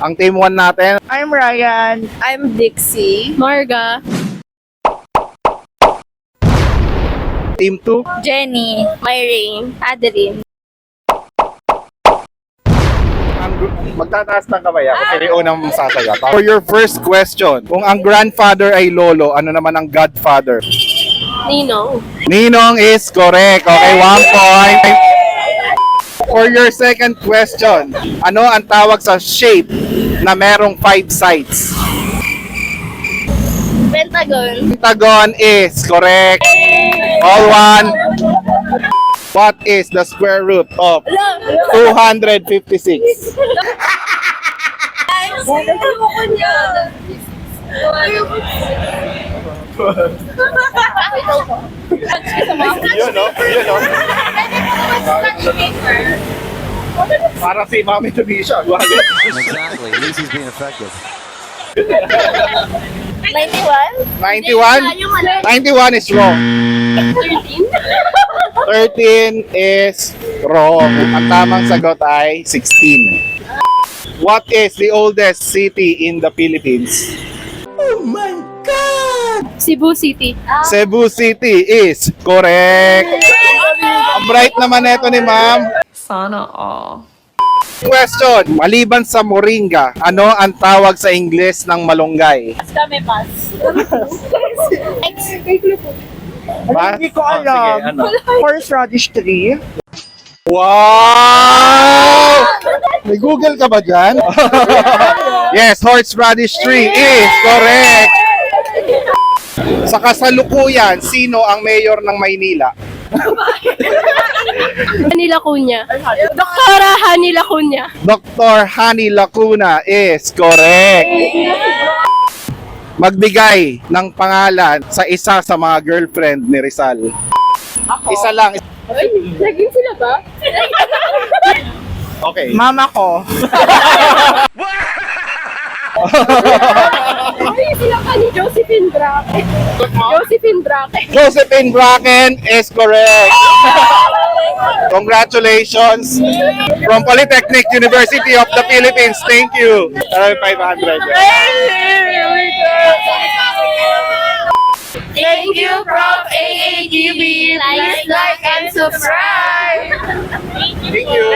Ang team 1 natin, I'm Ryan. I'm Dixie. Marga. team 2, Jenny. Myring. Adeline. magtataas ng kamay ako. Kasi yung unang sasagot. For your first question, kung ang grandfather ay lolo, ano naman ang godfather? Ninong. Ninong is correct. Okay, 1 point. For your second question, ano ang tawag sa shape na merong 5 sides? Pentagon. Pentagon is correct. All one. What is the square root of 256? Yun, no? Yun, no? Para si Mami Tunisia. Exactly. Lucy's being effective. 91? 91? 91 is wrong. 13 is wrong. Ang tamang sagot ay 16. What is the oldest city in the Philippines? Cebu City. Cebu City is correct. Ang bright naman neto ni ma'am. Sana all. Question, maliban sa moringa, ano ang tawag sa Ingles ng malunggay? Kami pass. Ba? Hindi ko alam. Sige, ano? Horseradish tree. Wow! May Google ka ba dyan? Yes, horseradish tree is correct. Sa kasalukuyan, sino ang mayor ng Maynila? Hani Lacuna. Doktora Hani Lacuna. Dr. Hani Lacuna is correct. Magbigay ng pangalan sa isa sa mga girlfriend ni Rizal. Isa lang. Naging sila ba? Okay. Mama ko. Ay, sila ka ni Josephine Braque. Josephine Braque. Josephine Bracken is correct. Congratulations from Polytechnic University of the Philippines. Thank you. 500. Thank you, Prof. AAGB. Please like and subscribe. Thank you.